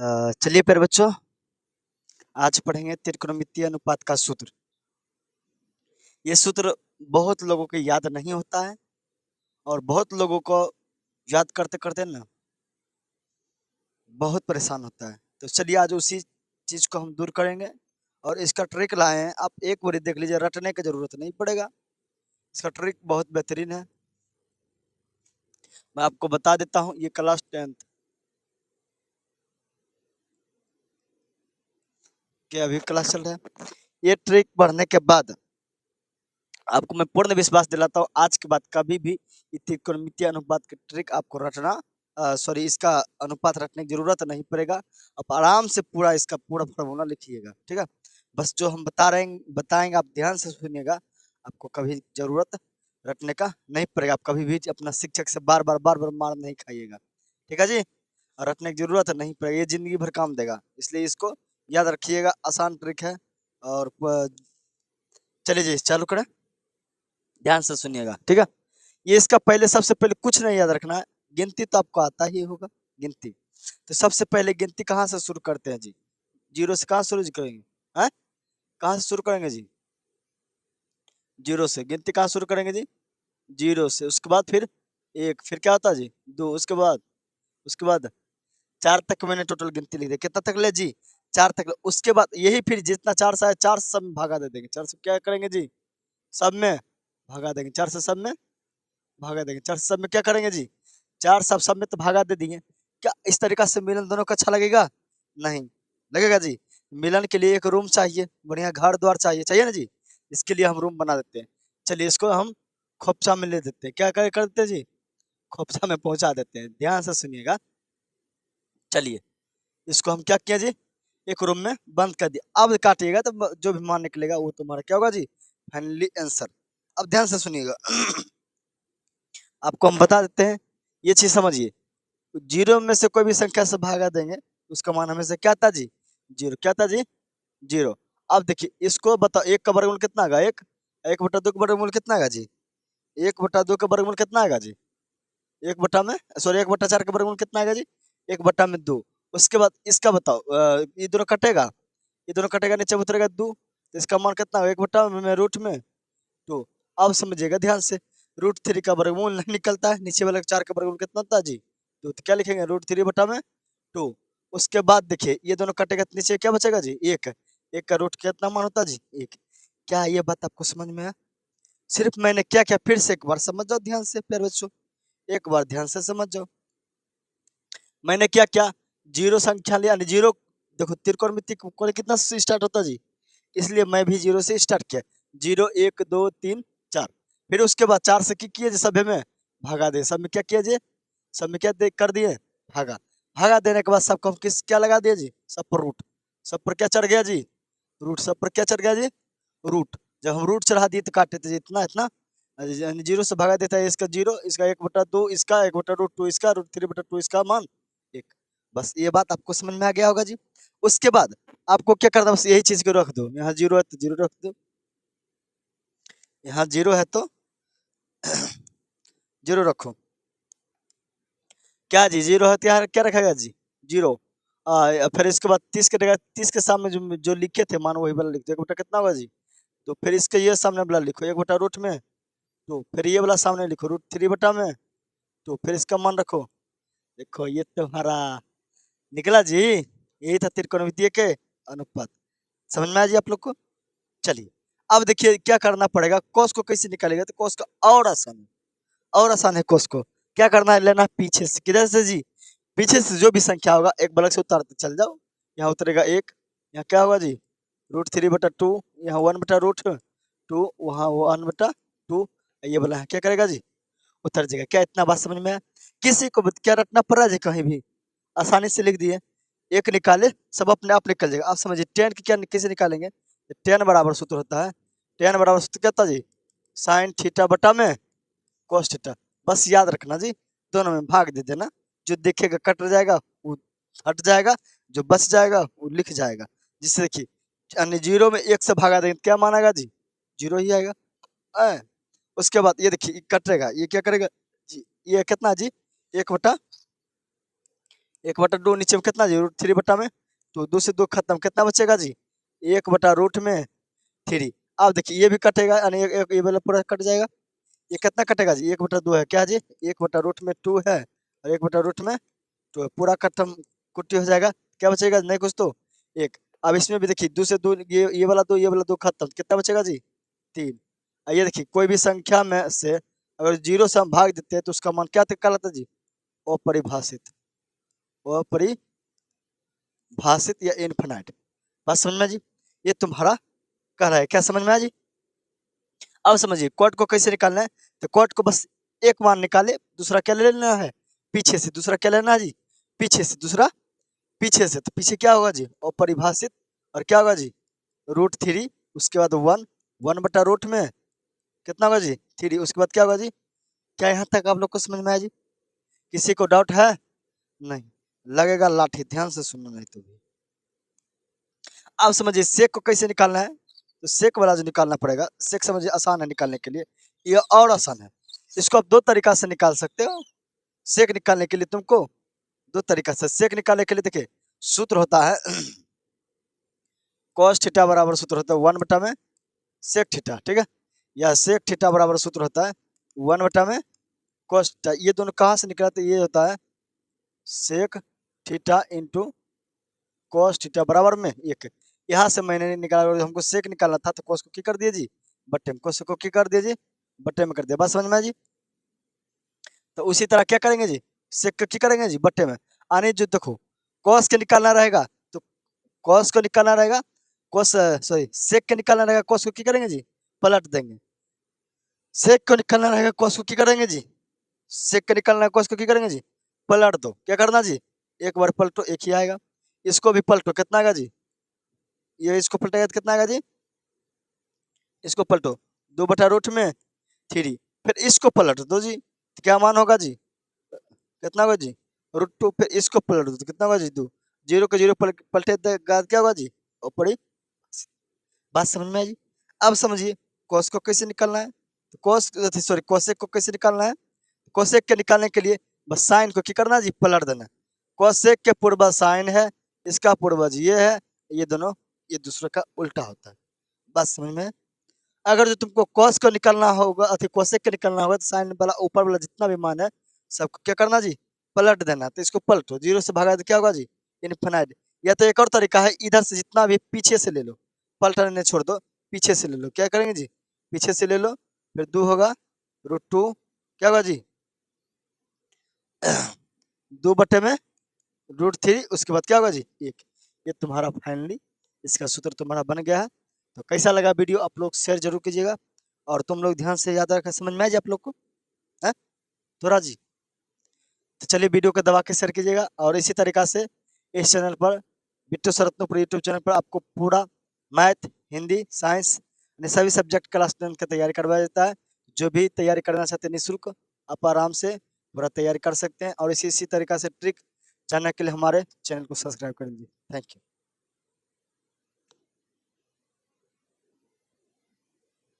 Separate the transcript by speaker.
Speaker 1: चलिए प्यारे बच्चों, आज पढ़ेंगे त्रिकोणमितीय अनुपात का सूत्र। ये सूत्र बहुत लोगों को याद नहीं होता है और बहुत लोगों को याद करते करते ना बहुत परेशान होता है। तो चलिए आज उसी चीज को हम दूर करेंगे और इसका ट्रिक लाए हैं। आप एक बार देख लीजिए, रटने की जरूरत नहीं पड़ेगा। इसका ट्रिक बहुत बेहतरीन है। मैं आपको बता देता हूँ, ये क्लास 10th के अभी क्लास चल रहा है। ये ट्रिक पढ़ने के बाद आपको मैं पूर्ण विश्वास दिलाता हूँ, आज के बाद कभी भी त्रिकोणमितीय अनुपात की ट्रिक आपको रटना सॉरी इसका अनुपात रटने की जरूरत नहीं पड़ेगा। आप आराम से पूरा इसका पूरा फॉर्मूला लिखिएगा, ठीक है। बस जो हम बताएंगे आप ध्यान से सुनिएगा। आपको कभी जरूरत रटने का नहीं पड़ेगा। आप कभी भी अपना शिक्षक से बार बार मार नहीं खाइएगा, ठीक है जी। और रटने की जरूरत नहीं पड़ेगा, ये जिंदगी भर काम देगा, इसलिए इसको याद रखिएगा। आसान ट्रिक है। और चलिए जी चालू करें, ध्यान से सुनिएगा, ठीक है। ये इसका पहले सबसे पहले कुछ नहीं याद रखना है। गिनती तो आपको आता ही होगा, गिनती। तो सबसे पहले गिनती कहाँ से शुरू करते हैं जी? जीरो से कहाँ शुरू करेंगे? हैं? कहाँ से शुरू करेंगे जी? जीरो से। गिनती कहाँ शुरू करेंगे जी? जीरो से। उसके बाद फिर एक, फिर क्या होता है जी? दो। उसके बाद चार तक मैंने टोटल गिनती लिख दी। कितना तक ले जी? चार तक ले। उसके बाद यही फिर जितना चार से आए, चार से सब में भागा दे देंगे। चार से क्या करेंगे जी? सब में भागा देंगे। चार से सब में भागा देंगे। चार से सब में क्या करेंगे जी? चार सब में तो भागा दे दिए। क्या इस तरीका से मिलन दोनों का अच्छा लगेगा? नहीं लगेगा जी। मिलन के लिए एक रूम चाहिए, बढ़िया घर द्वार चाहिए, चाहिए ना जी। इसके लिए हम रूम बना देते हैं। चलिए इसको हम खोपचा में ले देते हैं। क्या कर देते हैं जी? खोपचा में पहुंचा देते हैं। ध्यान से सुनिएगा। चलिए इसको हम क्या किया जी? एक रूम में बंद कर दिया। अब काटिएगा तो जो भी मान निकलेगा वो तुम्हारा क्या होगा जी? Finally answer. अब ध्यान से सुनिएगा। आपको हम बता देते हैं, ये चीज समझिए। जीरो में से कोई भी संख्या से भागा देंगे, उसका मान हमेशा क्या था जी? जीरो। क्या था जी? जीरो। अब देखिए इसको बताओ, एक का वर्गमूल कितना आएगा? एक। एक बटा दो का वर्गमूल कितना आएगा जी? एक बटा दो का वर्गमूल कितना आएगा जी? एक बटा में सॉरी एक बटा चार का वर्गमूल कितना आएगा जी? एक बटा में दो। उसके बाद इसका बताओ, ये दोनों कटेगा, ये दोनों कटेगा, नीचे उतरेगा दो, तो इसका मान कितना होगा? एक बटा में रूट में टू। अब समझिएगा ध्यान से, रूट थ्री का वर्गमूल नहीं निकलता है, नीचे वाले चार का वर्गमूल कितना होता है जी? तो क्या लिखेंगे? रूट थ्री बटा में टू। उसके बाद देखिए ये दोनों कटेगा तो नीचे क्या बचेगा जी? एक। एक का रूट कितना मान होता है जी? एक। क्या ये बात आपको समझ में है? सिर्फ मैंने क्या क्या फिर से एक बार समझ जाओ ध्यान से प्यारे बच्चों, एक बार ध्यान से समझ जाओ। मैंने क्या क्या जीरो संख्या लिया, जीरो। देखो त्रिकोणमिति कोण कितना से स्टार्ट होता है जी? इसलिए मैं भी जीरो से स्टार्ट किया। जीरो, एक, दो, तीन, चार। फिर उसके बाद चार से किए जी? सभी में भागा दे। सब में क्या किया जी? सब में क्या कर दिए? भागा। भागा देने के बाद सबको हम किस क्या लगा दिए जी? सब पर रूट। सब पर क्या चढ़ गया जी? रूट। सब पर क्या चढ़ गया जी? रूट। जब हम रूट चढ़ा दिए तो काटे थे इतना इतना। जीरो से भगा देता है, इसका जीरो, इसका एक बटा दो, इसका एक बटा रूट टू, इसका रूट थ्री बटा टू, इसका मान एक। बस ये बात आपको समझ में आ गया होगा जी। उसके बाद आपको क्या करना, बस यही चीज को रख दो। यहाँ जीरो है तो जीरो रख दो, यहाँ जीरो है तो जीरो रखो। क्या जी? जीरो है तो यहाँ क्या रखेगा जी? जीरो। फिर इसके बाद 30 के जगह 30 के सामने जो लिखे थे मान वही वाला लिख दो। एक बटा कितना होगा जी? तो फिर इसके ये सामने वाला लिखो, एक बटा रूट में तो फिर ये वाला सामने लिखो, रूट थ्री बटा में तो फिर इसका मान रखो। देखो ये तुम्हारा निकला जी, यही था त्रिकोणमितीय के अनुपात। समझ में आया जी आप लोग को? चलिए अब देखिए क्या करना पड़ेगा। कॉस को कैसे निकालेगा? तो कॉस का और आसान है, और आसान है। कॉस को क्या करना है? लेना पीछे से। किधर से जी? पीछे से जो भी संख्या होगा एक बलक से उतारते चल जाओ। यहाँ उतरेगा एक, यहाँ क्या होगा जी? रूट थ्री बटा टू, यहाँ वन बटा रूट टू, वहाँ वन बटा टू। ये बोला है क्या करेगा जी? उतर जाएगा। क्या इतना बात समझ में आया? किसी को क्या रटना पड़ रहा है जी? कहीं भी आसानी से लिख दिए। एक निकाले सब अपने आप निकल जाएगा। आप समझिए टेन की क्या कैसे निकालेंगे? टेन बराबर सूत्र होता है। टेन बराबर सूत्र क्या होता है जी? साइन थीटा बटा में कोस थीटा। बस याद रखना जी, दोनों में भाग दे देना। जो देखेगा कट जाएगा वो हट जाएगा, जो बच जाएगा वो लिख जाएगा। जिससे देखिए अन्य जीरो में एक से भागा देंगे क्या मानेगा जी? जीरो ही आएगा। उसके बाद ये देखिए कटेगा, ये क्या करेगा जी? ये कितना जी? एक बटा 1/2 नीचे में कितना जी, √3 में, तो 2 से 2 खत्म, कितना बचेगा जी, 1/√3। अब देखिए ये भी कटेगा, यानी ये वाला पूरा कट जाएगा। ये कितना कटेगा जी, 1/2 है क्या जी, 1/√2 है और 1/√2 है, पूरा खत्म, कुट्टी हो जाएगा। क्या बचेगा, नहीं कुछ तो एक। अब इसमें भी देखिए 2 से 2, ये वाला 2, ये वाला 2 खत्म, कितना बचेगा जी, 3। ये देखिए कोई भी संख्या में से अगर 0 से हम भाग देते हैं तो उसका मान क्या कहलाता है जी, अपरिभाषित, अपरिभाषित या इनफिनाइट। बात समझ में जी, ये तुम्हारा कह रहा है, क्या समझ में आया जी। अब समझिए कॉट को कैसे निकालना है, तो कॉट को बस एक मान निकाले, दूसरा क्या ले लेना है, पीछे से, दूसरा क्या लेना है जी, पीछे से, दूसरा पीछे से, तो पीछे क्या होगा जी, अपरिभाषित, और क्या होगा जी, √3, उसके बाद 1, 1/√, में कितना होगा जी, 3, उसके बाद क्या होगा जी। क्या यहाँ तक आप लोग को समझ में आया जी, किसी को डाउट है, नहीं लगेगा लाठी, ध्यान से सुनना नहीं तो भी। अब समझिए सेक को कैसे निकालना है, तो सेक वाला जो निकालना पड़ेगा, सेक समझिए आसान है निकालने के लिए, ये और आसान है। इसको आप 2 तरीका से निकाल सकते हो। सेक निकालने के लिए तुमको 2 तरीका से, सेक निकालने के लिए देखिए सूत्र होता है cos थीटा बराबर सूत्र होता है 1 में सेक थीटा, ठीक है, या सेक थीटा बराबर सूत्र होता है 1 में cos थीटा। ये दोनों कहाँ से निकलाते, ये होता है sec theta into cos theta बराबर में 1। यहाँ से मैंने निकाला, हमको सेक निकालना था तो cos को क्या कर दिया जी, बट्टे में, cos को क्या कर दिया जी, बट्टे में कर दिया। बात समझ में आई जी। तो उसी तरह क्या करेंगे जी, सेक का क्या करेंगे जी, बट्टे में। आने जो देखो cos के निकालना रहेगा तो cos को निकालना रहेगा, cos सॉरी सेक के निकालना रहेगा, cos को क्या करेंगे जी, पलट देंगे। सेक को निकालना रहेगा, cos को क्या करेंगे जी, सेक के निकालना है, cos को क्या करेंगे जी, पलट दो। क्या करना जी, एक बार पलटो, एक ही आएगा। इसको भी पलटो, कितना आएगा जी, ये इसको पलटेगा तो कितना आएगा जी, इसको पलटो, 2/√3, फिर इसको पलट दो जी, तो क्या मान होगा जी, कितना होगा जी, √2, फिर इसको पलट दो तो कितना होगा जी, 2, 0 को 0 पलटे तो क्या होगा जी, ऊपरी। बात समझ में आई जी। अब समझिए cos को कैसे निकालना है, तो cos सॉरी कोसेक को कैसे निकालना है, कोसेक के निकालने के लिए बस साइन को क्या करना है जी, पलट देना है। कोसेक के पूर्वज साइन है, इसका पूर्वज ये है, ये दोनों ये दूसरे का उल्टा होता है। बात समझ में। अगर जो तुमको cos को निकालना होगा, अति कोसेक के निकालना होगा, तो साइन वाला ऊपर वाला जितना भी मान है सबको क्या करना जी, पलट देना। तो इसको पलटो, 0 से भागा तो क्या होगा जी, इनफिनाइट। या तो एक और तरीका है, इधर से जितना भी पीछे से ले लो, पलटने नहीं छोड़ दो, पीछे से ले लो। क्या करेंगे जी, पीछे से ले लो, फिर 2 होगा √2, क्या होगा जी 2/में √3, उसके बाद क्या होगा जी 1। ये तुम्हारा फाइनली इसका सूत्र तुम्हारा बन गया है। तो कैसा लगा वीडियो, आप लोग शेयर जरूर कीजिएगा, और तुम लोग ध्यान से याद रखा, समझ में आए जी आप लोग को, है थोड़ा जी। तो चलिए वीडियो को दबा के शेयर कीजिएगा, और इसी तरीका से इस चैनल पर Bittu sir Ratnapura YouTube channel पर आपको पूरा मैथ, हिंदी, साइंस सभी सब्जेक्ट क्लास 10 की तैयारी करवाया जाता है। जो भी तैयारी करना चाहते हैं निःशुल्क, आप आराम से पूरा तैयारी कर सकते हैं। और इसी इसी तरीका से ट्रिक जानने के लिए हमारे चैनल को सब्सक्राइब कर लीजिए। Thank you.